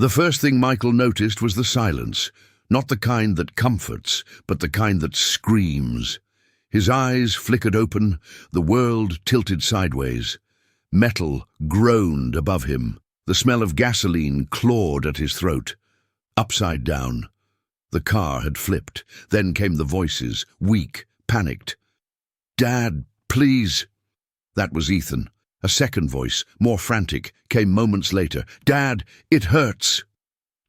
The first thing Michael noticed was the silence, not the kind that comforts, but the kind that screams. His eyes flickered open, the world tilted sideways. Metal groaned above him. The smell of gasoline clawed at his throat. Upside down. The car had flipped. Then came the voices, weak, panicked. "Dad, please." That was Ethan. A second voice, more frantic, came moments later. "Dad, it hurts."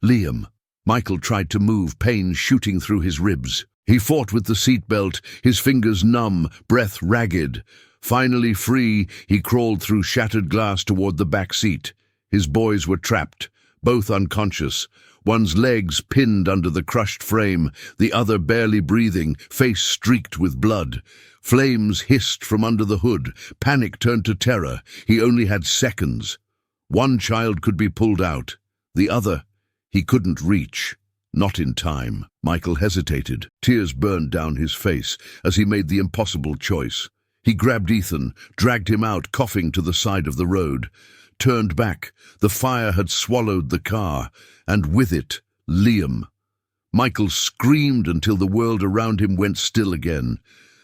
Liam. Michael tried to move, pain shooting through his ribs. He fought with the seatbelt, his fingers numb, breath ragged. Finally free, he crawled through shattered glass toward the back seat. His boys were trapped, both unconscious. One's legs pinned under the crushed frame, the other barely breathing, face streaked with blood. Flames hissed from under the hood. Panic turned to terror. He only had seconds. One child could be pulled out. The other, he couldn't reach. Not in time. Michael hesitated. Tears burned down his face as he made the impossible choice. He grabbed Ethan, dragged him out, coughing, to the side of the road. Turned back. The fire had swallowed the car, and with it, Liam. Michael screamed until the world around him went still again.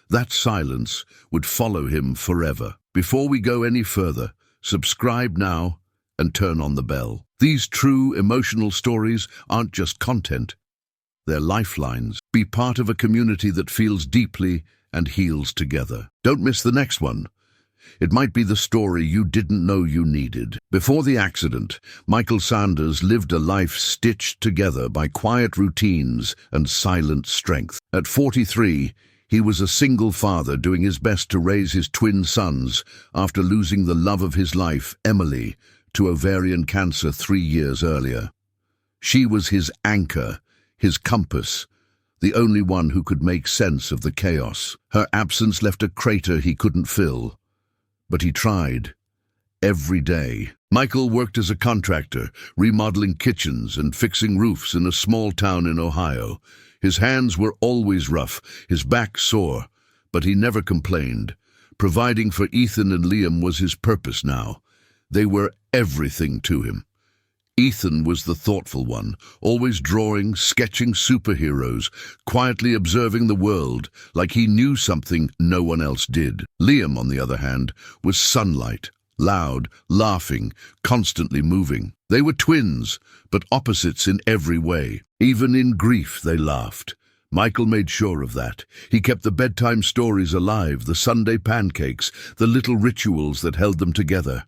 That silence would follow him forever. Before we go any further, subscribe now and turn on the bell. These true emotional stories aren't just content. They're lifelines. Be part of a community that feels deeply and heals together. Don't miss the next one. It might be the story you didn't know you needed. Before the accident, Michael Sanders lived a life stitched together by quiet routines and silent strength. At 43, he was a single father doing his best to raise his twin sons after losing the love of his life, Emily, to ovarian cancer 3 years earlier. She was his anchor, his compass, the only one who could make sense of the chaos. Her absence left a crater he couldn't fill. But he tried. Every day. Michael worked as a contractor, remodeling kitchens and fixing roofs in a small town in Ohio. His hands were always rough, his back sore, but he never complained. Providing for Ethan and Liam was his purpose now. They were everything to him. Ethan was the thoughtful one, always drawing, sketching superheroes, quietly observing the world like he knew something no one else did. Liam, on the other hand, was sunlight, loud, laughing, constantly moving. They were twins, but opposites in every way. Even in grief they laughed. Michael made sure of that. He kept the bedtime stories alive, the Sunday pancakes, the little rituals that held them together.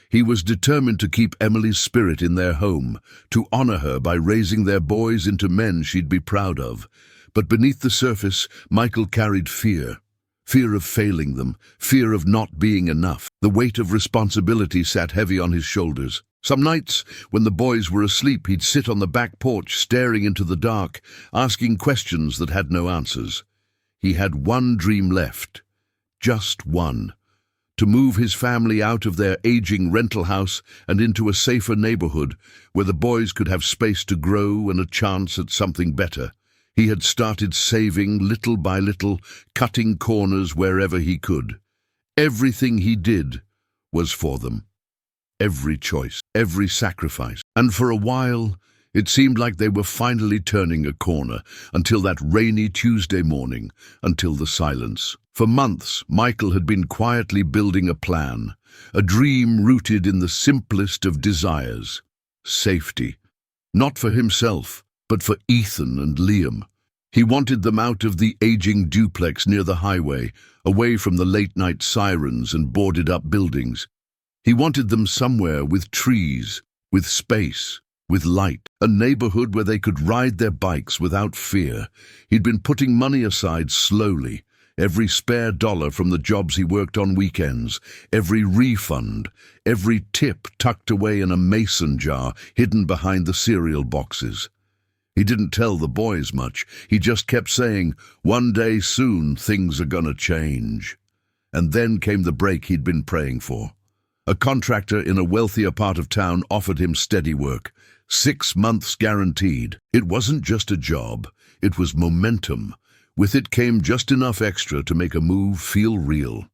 He was determined to keep Emily's spirit in their home, to honor her by raising their boys into men she'd be proud of. But beneath the surface, Michael carried fear. Fear of failing them, fear of not being enough. The weight of responsibility sat heavy on his shoulders. Some nights, when the boys were asleep, he'd sit on the back porch, staring into the dark, asking questions that had no answers. He had one dream left. Just one. To move his family out of their aging rental house and into a safer neighborhood where the boys could have space to grow and a chance at something better. He had started saving little by little, cutting corners wherever he could. Everything he did was for them. Every choice, every sacrifice. And for a while, it seemed like they were finally turning a corner, until that rainy Tuesday morning, until the silence. For months, Michael had been quietly building a plan, a dream rooted in the simplest of desires: safety. Not for himself, but for Ethan and Liam. He wanted them out of the aging duplex near the highway, away from the late-night sirens and boarded-up buildings. He wanted them somewhere with trees, with space, with light, a neighborhood where they could ride their bikes without fear. He'd been putting money aside slowly, every spare dollar from the jobs he worked on weekends, every refund, every tip tucked away in a mason jar hidden behind the cereal boxes. He didn't tell the boys much. He just kept saying, "One day soon things are gonna change." And then came the break he'd been praying for. A contractor in a wealthier part of town offered him steady work, 6 months guaranteed. It wasn't just a job, it was momentum. With it came just enough extra to make a move feel real.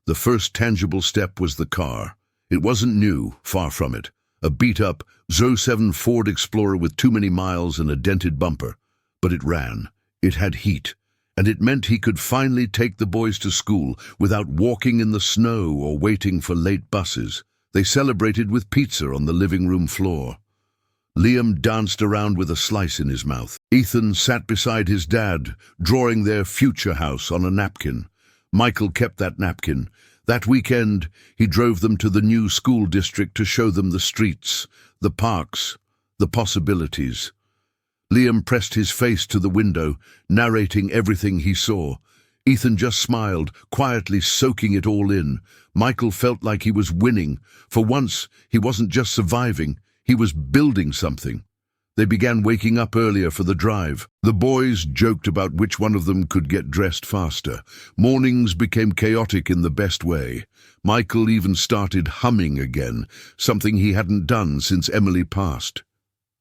The first tangible step was the car. It wasn't new, far from it. a beat-up 07 Ford Explorer with too many miles and a dented bumper. But it ran. It had heat. And it meant he could finally take the boys to school without walking in the snow or waiting for late buses. They celebrated with pizza on the living room floor. Liam danced around with a slice in his mouth. Ethan sat beside his dad, drawing their future house on a napkin. Michael kept that napkin. That weekend, he drove them to the new school district to show them the streets, the parks, the possibilities. Liam pressed his face to the window, narrating everything he saw. Ethan just smiled, quietly soaking it all in. Michael felt like he was winning. For once, he wasn't just surviving, he was building something. They began waking up earlier for the drive. The boys joked about which one of them could get dressed faster. Mornings became chaotic in the best way. Michael even started humming again, something he hadn't done since Emily passed.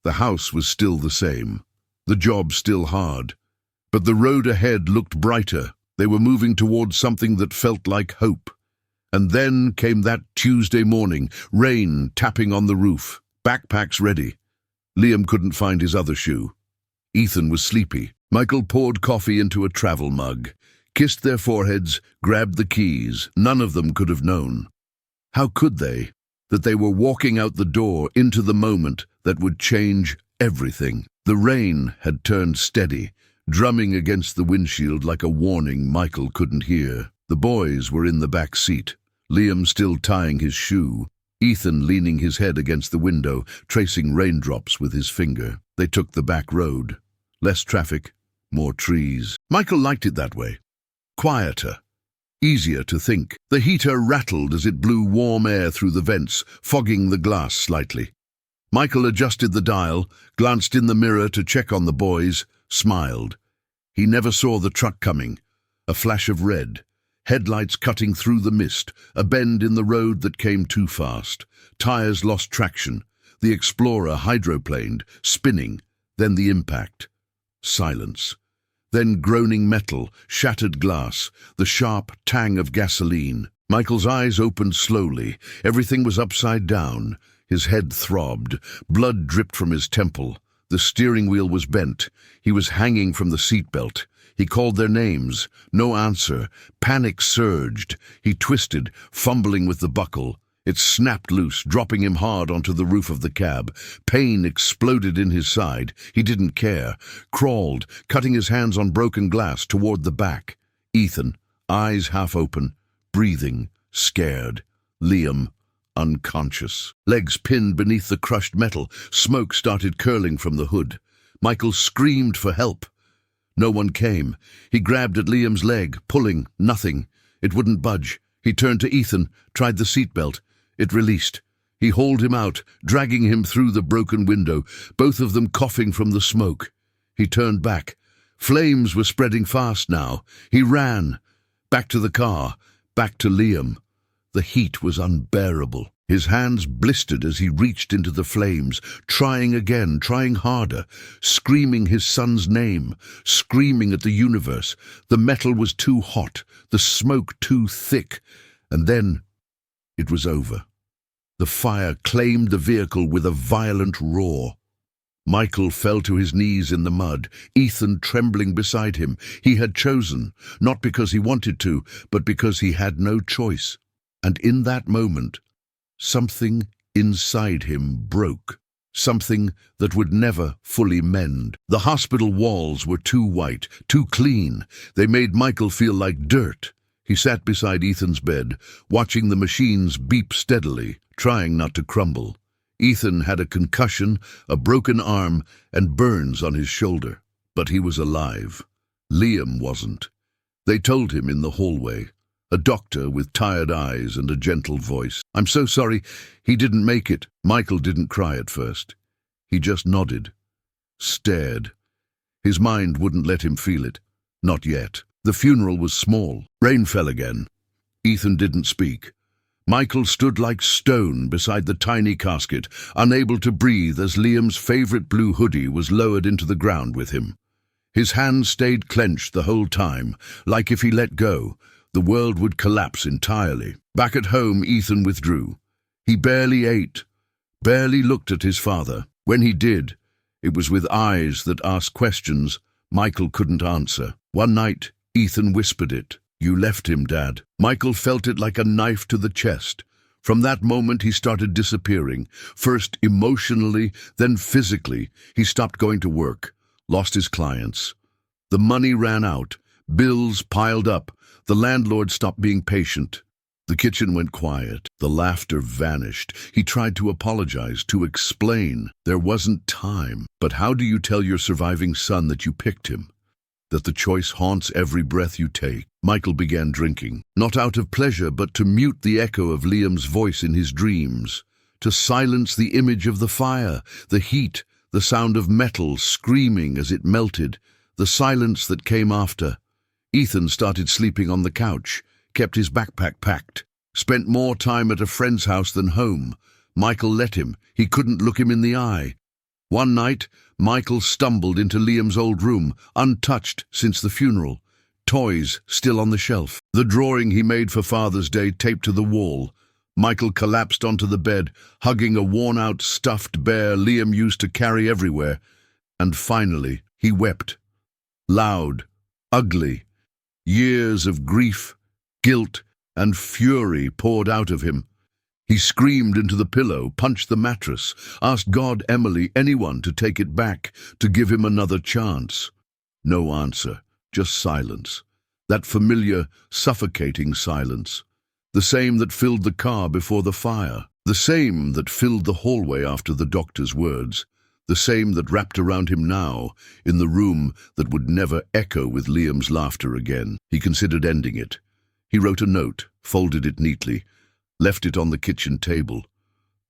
The house was still the same. The job still hard. But the road ahead looked brighter. They were moving towards something that felt like hope. And then came that Tuesday morning, rain tapping on the roof, backpacks ready. Liam couldn't find his other shoe. Ethan was sleepy. Michael poured coffee into a travel mug, kissed their foreheads, grabbed the keys. None of them could have known. How could they? That they were walking out the door into the moment that would change everything. The rain had turned steady, drumming against the windshield like a warning Michael couldn't hear. The boys were in the back seat, Liam still tying his shoe, Ethan leaning his head against the window, tracing raindrops with his finger. They took the back road. Less traffic, more trees. Michael liked it that way. Quieter. Easier to think. The heater rattled as it blew warm air through the vents, fogging the glass slightly. Michael adjusted the dial, glanced in the mirror to check on the boys, smiled. He never saw the truck coming. A flash of red. Headlights cutting through the mist, a bend in the road that came too fast. Tires lost traction. The Explorer hydroplaned, spinning. Then the impact. Silence. Then groaning metal, shattered glass, the sharp tang of gasoline. Michael's eyes opened slowly. Everything was upside down. His head throbbed. Blood dripped from his temple. The steering wheel was bent. He was hanging from the seatbelt. He called their names. No answer. Panic surged. He twisted, fumbling with the buckle. It snapped loose, dropping him hard onto the roof of the cab. Pain exploded in his side. He didn't care. Crawled, cutting his hands on broken glass toward the back. Ethan, eyes half open, breathing, scared. Liam, unconscious. Legs pinned beneath the crushed metal. Smoke started curling from the hood. Michael screamed for help. No one came. He grabbed at Liam's leg, pulling. Nothing. It wouldn't budge. He turned to Ethan, tried the seatbelt. It released. He hauled him out, dragging him through the broken window, both of them coughing from the smoke. He turned back. Flames were spreading fast now. He ran. Back to the car. Back to Liam. The heat was unbearable. His hands blistered as he reached into the flames, trying again, trying harder, screaming his son's name, screaming at the universe. The metal was too hot, the smoke too thick. And then it was over. The fire claimed the vehicle with a violent roar. Michael fell to his knees in the mud, Ethan trembling beside him. He had chosen, not because he wanted to, but because he had no choice. And in that moment, something inside him broke, something that would never fully mend. The hospital walls were too white, too clean. They made Michael feel like dirt. He sat beside Ethan's bed, watching the machines beep steadily, trying not to crumble. Ethan had a concussion, a broken arm, and burns on his shoulder. But he was alive. Liam wasn't. They told him in the hallway. A doctor with tired eyes and a gentle voice. "I'm so sorry, he didn't make it." Michael didn't cry at first. He just nodded, stared. His mind wouldn't let him feel it. Not yet. The funeral was small. Rain fell again. Ethan didn't speak. Michael stood like stone beside the tiny casket, unable to breathe as Liam's favorite blue hoodie was lowered into the ground with him. His hands stayed clenched the whole time, like if he let go, the world would collapse entirely. Back at home, Ethan withdrew. He barely ate, barely looked at his father. When he did, it was with eyes that asked questions Michael couldn't answer. One night, Ethan whispered it. "You left him, Dad." Michael felt it like a knife to the chest. From that moment, he started disappearing, first emotionally, then physically. He stopped going to work, lost his clients. The money ran out, bills piled up, the landlord stopped being patient. The kitchen went quiet, the laughter vanished. He tried to apologize, to explain. There wasn't time. But how do you tell your surviving son that you picked him? That the choice haunts every breath you take? Michael began drinking, not out of pleasure, but to mute the echo of Liam's voice in his dreams, to silence the image of the fire, the heat, the sound of metal screaming as it melted, the silence that came after. Ethan started sleeping on the couch, kept his backpack packed, spent more time at a friend's house than home. Michael let him. He couldn't look him in the eye. One night, Michael stumbled into Liam's old room, untouched since the funeral, toys still on the shelf. The drawing he made for Father's Day taped to the wall. Michael collapsed onto the bed, hugging a worn-out stuffed bear Liam used to carry everywhere. And finally, he wept. Loud, ugly. Years of grief, guilt, and fury poured out of him. He screamed into the pillow, punched the mattress, asked God, Emily, anyone to take it back, to give him another chance. No answer, just silence. That familiar, suffocating silence. The same that filled the car before the fire. The same that filled the hallway after the doctor's words. The same that wrapped around him now, in the room that would never echo with Liam's laughter again. He considered ending it. He wrote a note, folded it neatly, left it on the kitchen table.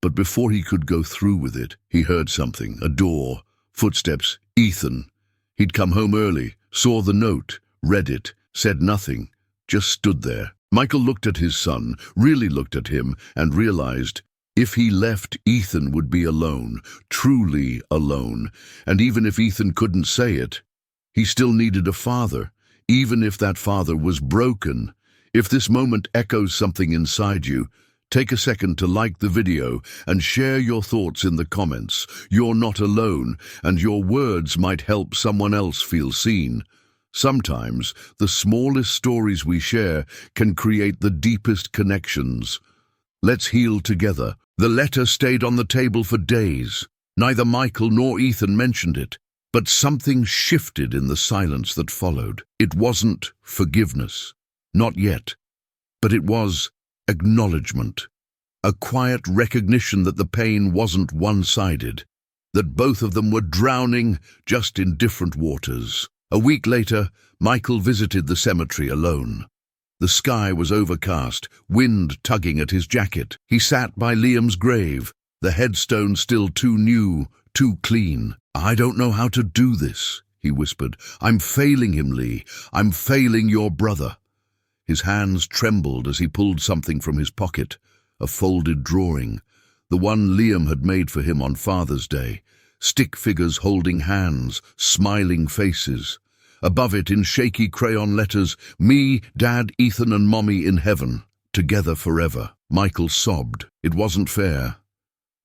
But before he could go through with it, he heard something, a door, footsteps, Ethan. He'd come home early, saw the note, read it, said nothing, just stood there. Michael looked at his son, really looked at him, and realized if he left, Ethan would be alone, truly alone. And even if Ethan couldn't say it, he still needed a father, even if that father was broken. If this moment echoes something inside you, take a second to like the video and share your thoughts in the comments. You're not alone, and your words might help someone else feel seen. Sometimes, the smallest stories we share can create the deepest connections. Let's heal together. The letter stayed on the table for days. Neither Michael nor Ethan mentioned it, but something shifted in the silence that followed. It wasn't forgiveness. Not yet. But it was acknowledgement. A quiet recognition that the pain wasn't one-sided, that both of them were drowning, just in different waters. A week later, Michael visited the cemetery alone. The sky was overcast, wind tugging at his jacket. He sat by Liam's grave, the headstone still too new, too clean. "I don't know how to do this," he whispered. "I'm failing him, Lee. I'm failing your brother." His hands trembled as he pulled something from his pocket, a folded drawing, the one Liam had made for him on Father's Day. Stick figures holding hands, smiling faces. Above it, in shaky crayon letters, "Me, Dad, Ethan and Mommy in heaven, together forever." Michael sobbed. It wasn't fair.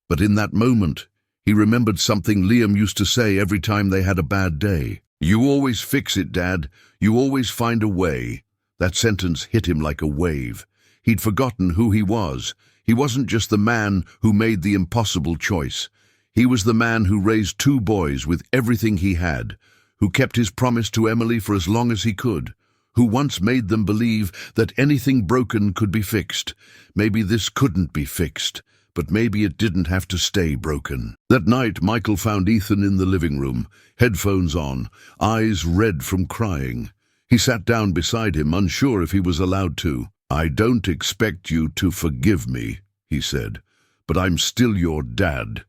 But in that moment, he remembered something Liam used to say every time they had a bad day. "You always fix it, Dad. You always find a way." That sentence hit him like a wave. He'd forgotten who he was. He wasn't just the man who made the impossible choice. He was the man who raised 2 boys with everything he had, who kept his promise to Emily for as long as he could, who once made them believe that anything broken could be fixed. Maybe this couldn't be fixed, but maybe it didn't have to stay broken. That night, Michael found Ethan in the living room, headphones on, eyes red from crying. He sat down beside him, unsure if he was allowed to. "I don't expect you to forgive me," he said, "but I'm still your dad,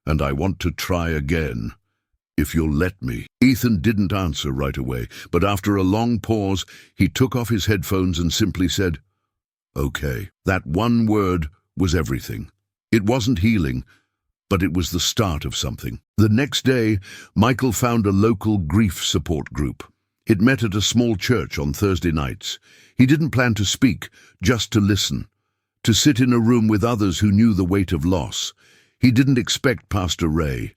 and I want to try again, if you'll let me." Ethan didn't answer right away, but after a long pause, he took off his headphones and simply said, "Okay." That one word was everything. It wasn't healing, but it was the start of something. The next day, Michael found a local grief support group. It met at a small church on Thursday nights. He didn't plan to speak, just to listen, to sit in a room with others who knew the weight of loss. He didn't expect Pastor Ray,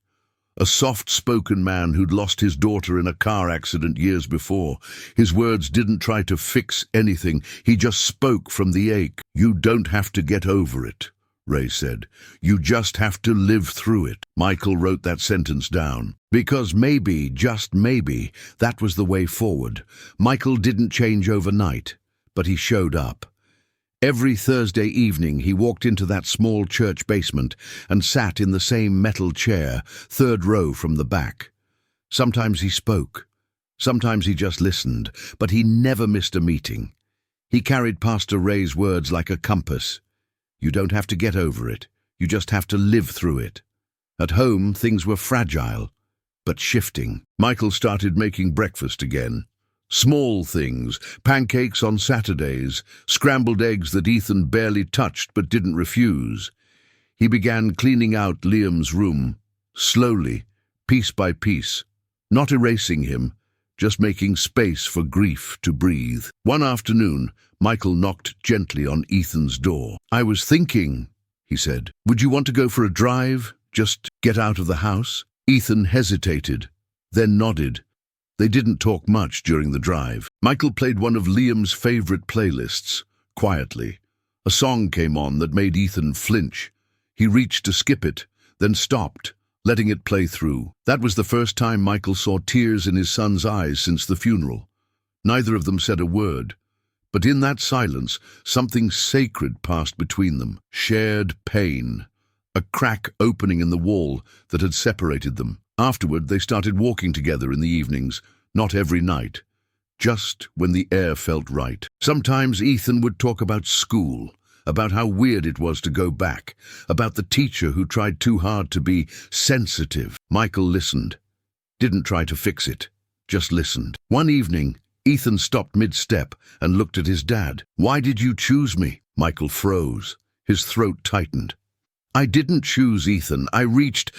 a soft-spoken man who'd lost his daughter in a car accident years before. His words didn't try to fix anything. He just spoke from the ache. "You don't have to get over it," Ray said. "You just have to live through it." Michael wrote that sentence down. Because maybe, just maybe, that was the way forward. Michael didn't change overnight, but he showed up. Every Thursday evening he walked into that small church basement and sat in the same metal chair, third row from the back. Sometimes he spoke. Sometimes he just listened, but he never missed a meeting. He carried Pastor Ray's words like a compass. You don't have to get over it. You just have to live through it. At home, things were fragile, but shifting. Michael started making breakfast again. Small things, pancakes on Saturdays, scrambled eggs that Ethan barely touched but didn't refuse. He began cleaning out Liam's room, slowly, piece by piece, not erasing him, just making space for grief to breathe. One afternoon, Michael knocked gently on Ethan's door. "I was thinking," he said, "would you want to go for a drive? Just get out of the house?" Ethan hesitated, then nodded. They didn't talk much during the drive. Michael played one of Liam's favorite playlists, quietly. A song came on that made Ethan flinch. He reached to skip it, then stopped, letting it play through. That was the first time Michael saw tears in his son's eyes since the funeral. Neither of them said a word, but in that silence, something sacred passed between them. Shared pain, a crack opening in the wall that had separated them. Afterward, they started walking together in the evenings, not every night, just when the air felt right. Sometimes Ethan would talk about school, about how weird it was to go back, about the teacher who tried too hard to be sensitive. Michael listened, didn't try to fix it, just listened. One evening, Ethan stopped mid-step and looked at his dad. "Why did you choose me?" Michael froze. His throat tightened. "I didn't choose, Ethan. I reached,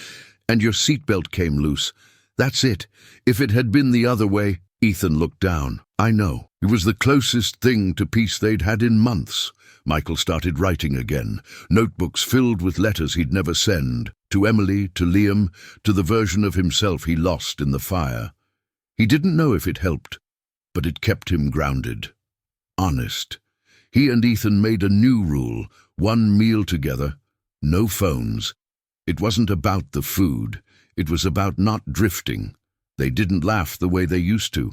and your seatbelt came loose. That's it. If it had been the other way..." Ethan looked down. "I know. It was the closest thing to peace they'd had in months." Michael started writing again, notebooks filled with letters he'd never send, to Emily, to Liam, to the version of himself he lost in the fire. He didn't know if it helped, but it kept him grounded. Honest. He and Ethan made a new rule, one meal together, no phones. It wasn't about the food, it was about not drifting. They didn't laugh the way they used to,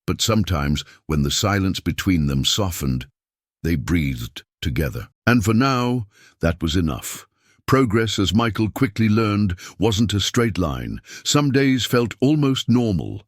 but sometimes, when the silence between them softened, they breathed together. And for now, that was enough. Progress, as Michael quickly learned, wasn't a straight line. Some days felt almost normal.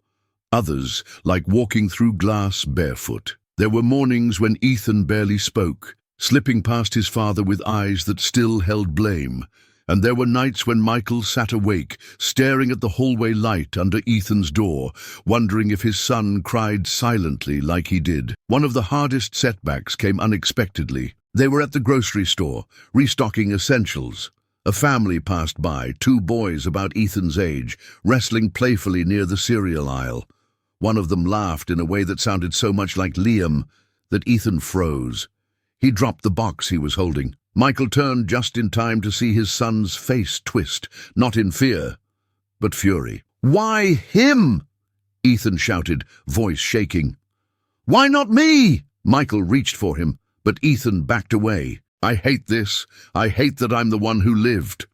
Others, like walking through glass barefoot. There were mornings when Ethan barely spoke, slipping past his father with eyes that still held blame. And there were nights when Michael sat awake, staring at the hallway light under Ethan's door, wondering if his son cried silently like he did. One of the hardest setbacks came unexpectedly. They were at the grocery store, restocking essentials. A family passed by, two boys about Ethan's age, wrestling playfully near the cereal aisle. One of them laughed in a way that sounded so much like Liam that Ethan froze. He dropped the box he was holding. Michael turned just in time to see his son's face twist, not in fear, but fury. "Why him?" Ethan shouted, voice shaking. "Why not me?" Michael reached for him, but Ethan backed away. "I hate this. I hate that I'm the one who lived."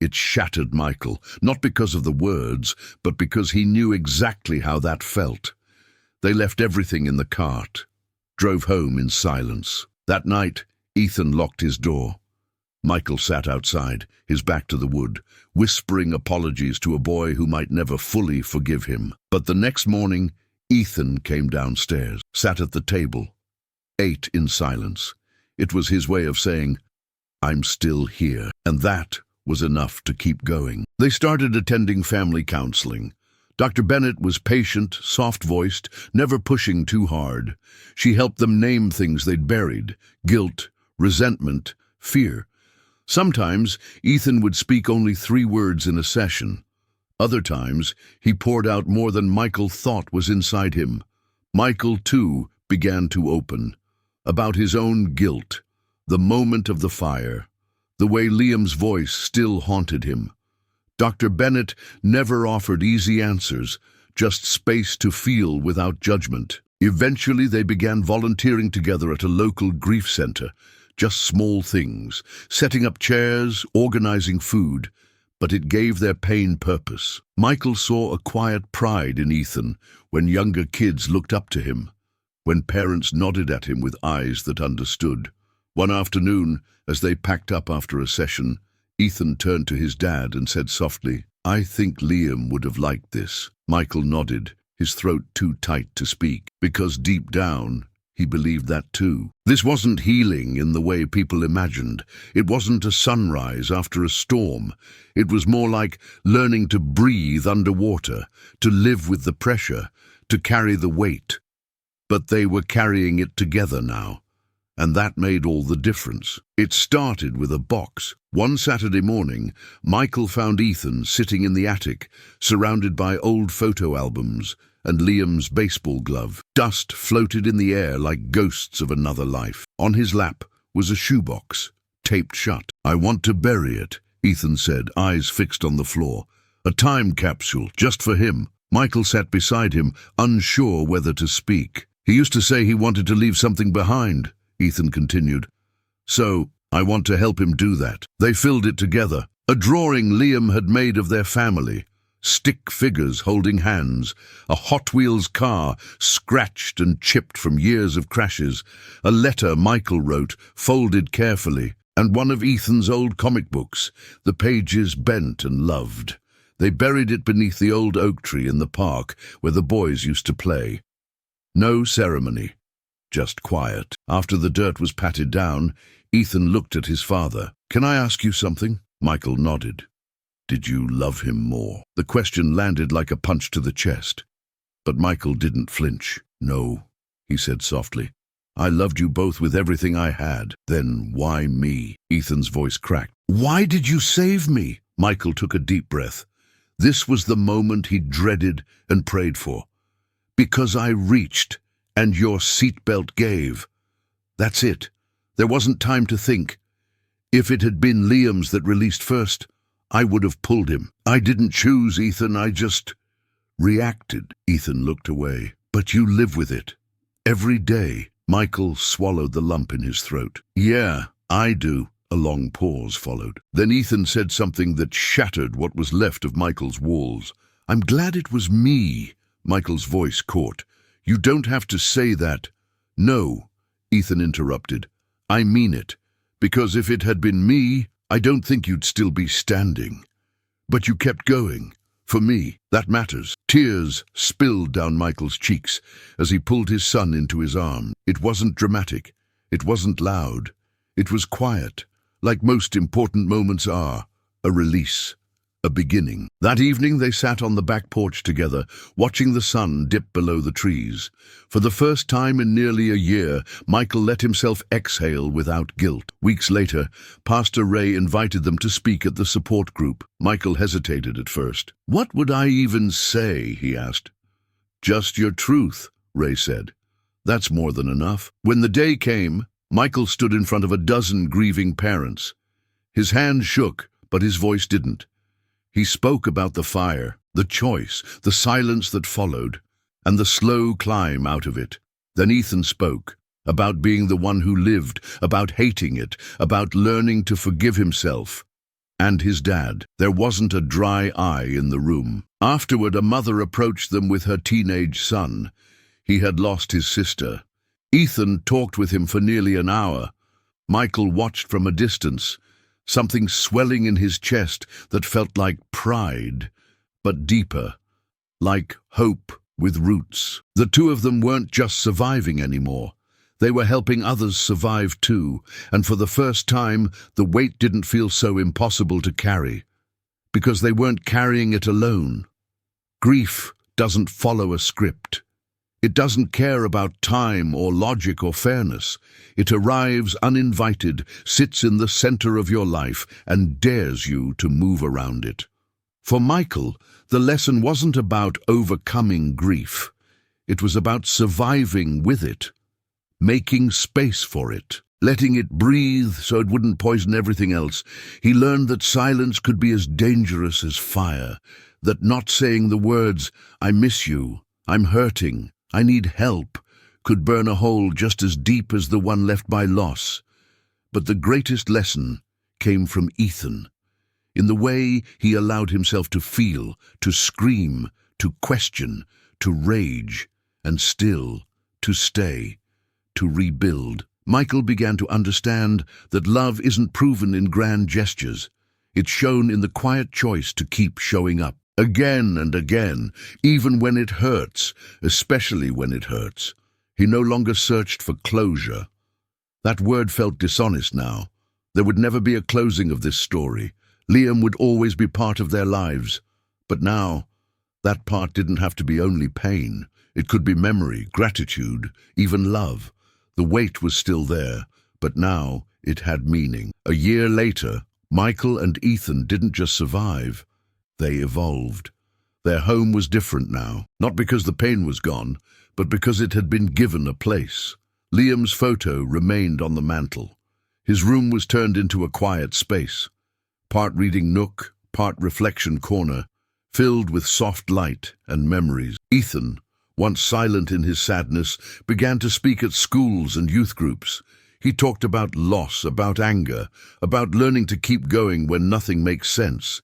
It shattered Michael, not because of the words, but because he knew exactly how that felt. They left everything in the cart, drove home in silence. That night, Ethan locked his door. Michael sat outside, his back to the wood, whispering apologies to a boy who might never fully forgive him. But the next morning, Ethan came downstairs, sat at the table, ate in silence. It was his way of saying, "I'm still here," and that was enough to keep going. They started attending family counseling. Dr. Bennett was patient, soft-voiced, never pushing too hard. She helped them name things they'd buried: guilt, resentment, fear. Sometimes Ethan would speak only 3 words in a session. Other times he poured out more than Michael thought was inside him. Michael, too, began to open. About his own guilt, the moment of the fire, The way Liam's voice still haunted him. Dr. Bennett never offered easy answers, just space to feel without judgment. Eventually they began volunteering together at a local grief center, just small things, setting up chairs, organizing food, but it gave their pain purpose. Michael saw a quiet pride in Ethan when younger kids looked up to him, when parents nodded at him with eyes that understood. One afternoon, as they packed up after a session, Ethan turned to his dad and said softly, "I think Liam would have liked this." Michael nodded, his throat too tight to speak, because deep down, he believed that too. This wasn't healing in the way people imagined. It wasn't a sunrise after a storm. It was more like learning to breathe underwater, to live with the pressure, to carry the weight. But they were carrying it together now, and that made all the difference. It started with a box. One Saturday morning, Michael found Ethan sitting in the attic, surrounded by old photo albums and Liam's baseball glove. Dust floated in the air like ghosts of another life. On his lap was a shoebox, taped shut. "I want to bury it," Ethan said, eyes fixed on the floor. "A time capsule, just for him." Michael sat beside him, unsure whether to speak. "He used to say he wanted to leave something behind," Ethan continued. "So, I want to help him do that." They filled it together. A drawing Liam had made of their family. Stick figures holding hands, a Hot Wheels car scratched and chipped from years of crashes, a letter Michael wrote, folded carefully, and one of Ethan's old comic books, the pages bent and loved. They buried it beneath the old oak tree in the park where the boys used to play. No ceremony, just quiet. After the dirt was patted down, Ethan looked at his father. "Can I ask you something?" Michael nodded. "Did you love him more?" The question landed like a punch to the chest. But Michael didn't flinch. "No," he said softly. "I loved you both with everything I had." "Then why me?" Ethan's voice cracked. "Why did you save me?" Michael took a deep breath. This was the moment he dreaded and prayed for. "Because I reached, and your seatbelt gave." That's it. There wasn't time to think. If it had been Liam's that released first, I would have pulled him. "I didn't choose, Ethan, I just reacted." Ethan looked away. "But you live with it. Every day." Michael swallowed the lump in his throat. "Yeah, I do." A long pause followed. Then Ethan said something that shattered what was left of Michael's walls. "I'm glad it was me." Michael's voice caught. "You don't have to say that." "No," Ethan interrupted. "I mean it. Because if it had been me, I don't think you'd still be standing. But you kept going. For me, that matters." Tears spilled down Michael's cheeks as he pulled his son into his arms. It wasn't dramatic. It wasn't loud. It was quiet, like most important moments are. A release. A beginning. That evening they sat on the back porch together, watching the sun dip below the trees. For the first time in nearly a year, Michael let himself exhale without guilt. Weeks later, Pastor Ray invited them to speak at the support group. Michael hesitated at first. "What would I even say?" he asked. "Just your truth," Ray said. "That's more than enough." When the day came, Michael stood in front of a dozen grieving parents. His hand shook, but his voice didn't. He spoke about the fire, the choice, the silence that followed, and the slow climb out of it. Then Ethan spoke, about being the one who lived, about hating it, about learning to forgive himself. And his dad. There wasn't a dry eye in the room. Afterward, a mother approached them with her teenage son. He had lost his sister. Ethan talked with him for nearly an hour. Michael watched from a distance, something swelling in his chest that felt like pride, but deeper, like hope with roots. The two of them weren't just surviving anymore. They were helping others survive too, and for the first time, the weight didn't feel so impossible to carry, because they weren't carrying it alone. Grief doesn't follow a script. It doesn't care about time or logic or fairness. It arrives uninvited, sits in the center of your life, and dares you to move around it. For Michael, the lesson wasn't about overcoming grief. It was about surviving with it, making space for it. letting it breathe so it wouldn't poison everything else. He learned that silence could be as dangerous as fire, that not saying the words, "I miss you, I'm hurting, I need help," could burn a hole just as deep as the one left by loss. But the greatest lesson came from Ethan, in the way he allowed himself to feel, to scream, to question, to rage, and still to stay, to rebuild. Michael began to understand that love isn't proven in grand gestures. It's shown in the quiet choice to keep showing up, again and again, even when it hurts, especially when it hurts. He no longer searched for closure. That word felt dishonest now. There would never be a closing of this story. Liam would always be part of their lives. But now, that part didn't have to be only pain. It could be memory, gratitude, even love. The weight was still there, but now it had meaning. A year later, Michael and Ethan didn't just survive, they evolved. Their home was different now, not because the pain was gone, but because it had been given a place. Liam's photo remained on the mantel. His room was turned into a quiet space, part reading nook, part reflection corner, filled with soft light and memories. Ethan, once silent in his sadness, began to speak at schools and youth groups. He talked about loss, about anger, about learning to keep going when nothing makes sense.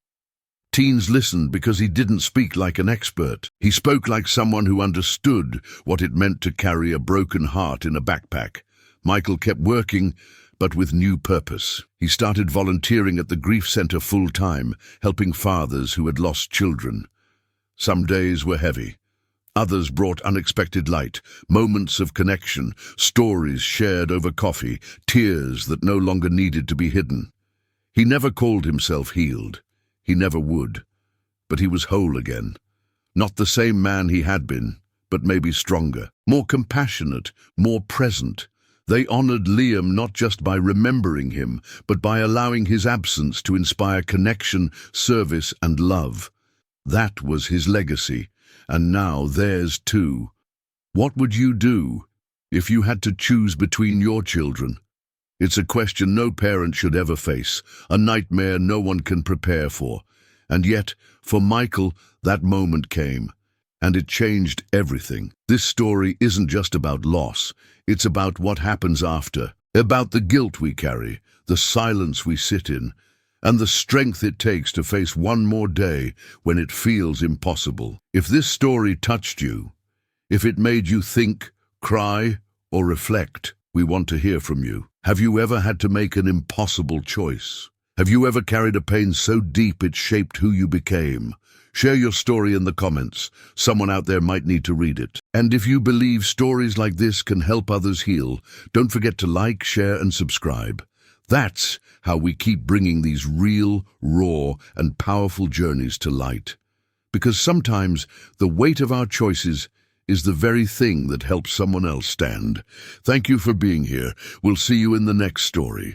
Teens listened because he didn't speak like an expert. He spoke like someone who understood what it meant to carry a broken heart in a backpack. Michael kept working, but with new purpose. He started volunteering at the grief center full-time, helping fathers who had lost children. Some days were heavy. Others brought unexpected light, moments of connection, stories shared over coffee, tears that no longer needed to be hidden. He never called himself healed. He never would. But he was whole again. Not the same man he had been, but maybe stronger, more compassionate, more present. They honored Liam not just by remembering him, but by allowing his absence to inspire connection, service, and love. That was his legacy, and now theirs too. What would you do if you had to choose between your children? It's a question no parent should ever face, a nightmare no one can prepare for. And yet, for Michael, that moment came, and it changed everything. This story isn't just about loss, it's about what happens after, about the guilt we carry, the silence we sit in, and the strength it takes to face one more day when it feels impossible. If this story touched you, if it made you think, cry, or reflect, we want to hear from you. Have you ever had to make an impossible choice? Have you ever carried a pain so deep it shaped who you became? Share your story in the comments. Someone out there might need to read it. And if you believe stories like this can help others heal, don't forget to like, share, and subscribe. That's how we keep bringing these real, raw, and powerful journeys to light. Because sometimes the weight of our choices is the very thing that helps someone else stand. Thank you for being here. We'll see you in the next story.